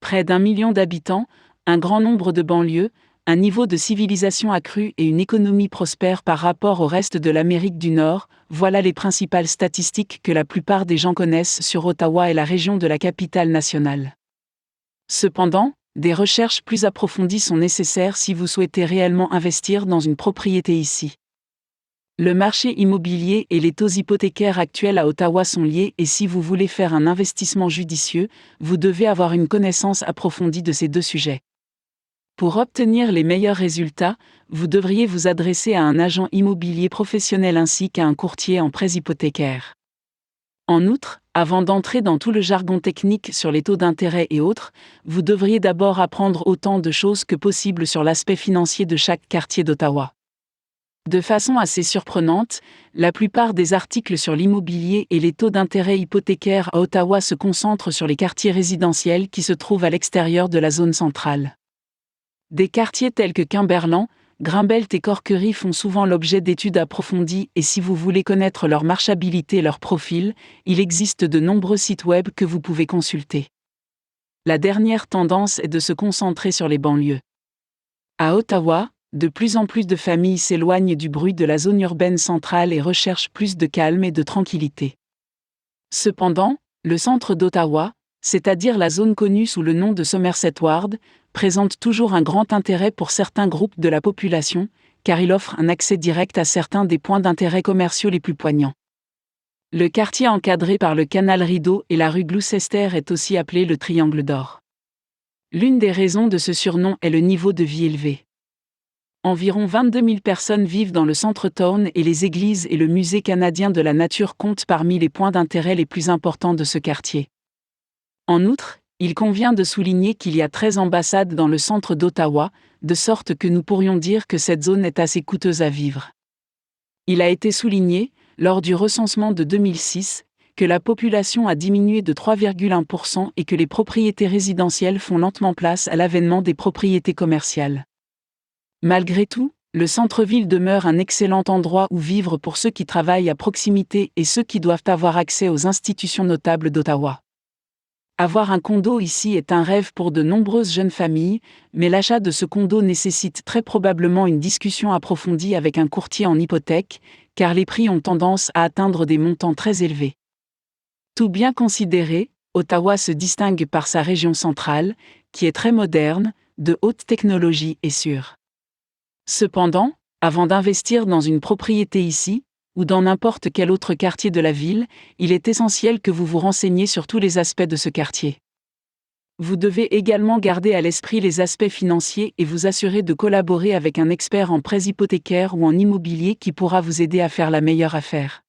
Près d'1 million d'habitants, un grand nombre de banlieues, un niveau de civilisation accru et une économie prospère par rapport au reste de l'Amérique du Nord, voilà les principales statistiques que la plupart des gens connaissent sur Ottawa et la région de la capitale nationale. Cependant, des recherches plus approfondies sont nécessaires si vous souhaitez réellement investir dans une propriété ici. Le marché immobilier et les taux hypothécaires actuels à Ottawa sont liés et si vous voulez faire un investissement judicieux, vous devez avoir une connaissance approfondie de ces deux sujets. Pour obtenir les meilleurs résultats, vous devriez vous adresser à un agent immobilier professionnel ainsi qu'à un courtier en prêts hypothécaires. En outre, avant d'entrer dans tout le jargon technique sur les taux d'intérêt et autres, vous devriez d'abord apprendre autant de choses que possible sur l'aspect financier de chaque quartier d'Ottawa. De façon assez surprenante, la plupart des articles sur l'immobilier et les taux d'intérêt hypothécaires à Ottawa se concentrent sur les quartiers résidentiels qui se trouvent à l'extérieur de la zone centrale. Des quartiers tels que Kimberland, Grimbelt et Corkery font souvent l'objet d'études approfondies et si vous voulez connaître leur marchabilité et leur profil, il existe de nombreux sites web que vous pouvez consulter. La dernière tendance est de se concentrer sur les banlieues. À Ottawa, de plus en plus de familles s'éloignent du bruit de la zone urbaine centrale et recherchent plus de calme et de tranquillité. Cependant, le centre d'Ottawa, c'est-à-dire la zone connue sous le nom de Somerset Ward, présente toujours un grand intérêt pour certains groupes de la population, car il offre un accès direct à certains des points d'intérêt commerciaux les plus poignants. Le quartier encadré par le canal Rideau et la rue Gloucester est aussi appelé le Triangle d'Or. L'une des raisons de ce surnom est le niveau de vie élevé. Environ 22 000 personnes vivent dans le centre-town et les églises et le musée canadien de la nature comptent parmi les points d'intérêt les plus importants de ce quartier. En outre, il convient de souligner qu'il y a 13 ambassades dans le centre d'Ottawa, de sorte que nous pourrions dire que cette zone est assez coûteuse à vivre. Il a été souligné, lors du recensement de 2006, que la population a diminué de 3,1% et que les propriétés résidentielles font lentement place à l'avènement des propriétés commerciales. Malgré tout, le centre-ville demeure un excellent endroit où vivre pour ceux qui travaillent à proximité et ceux qui doivent avoir accès aux institutions notables d'Ottawa. Avoir un condo ici est un rêve pour de nombreuses jeunes familles, mais l'achat de ce condo nécessite très probablement une discussion approfondie avec un courtier en hypothèque, car les prix ont tendance à atteindre des montants très élevés. Tout bien considéré, Ottawa se distingue par sa région centrale, qui est très moderne, de haute technologie et sûre. Cependant, avant d'investir dans une propriété ici, ou dans n'importe quel autre quartier de la ville, il est essentiel que vous vous renseigniez sur tous les aspects de ce quartier. Vous devez également garder à l'esprit les aspects financiers et vous assurer de collaborer avec un expert en prêts hypothécaires ou en immobilier qui pourra vous aider à faire la meilleure affaire.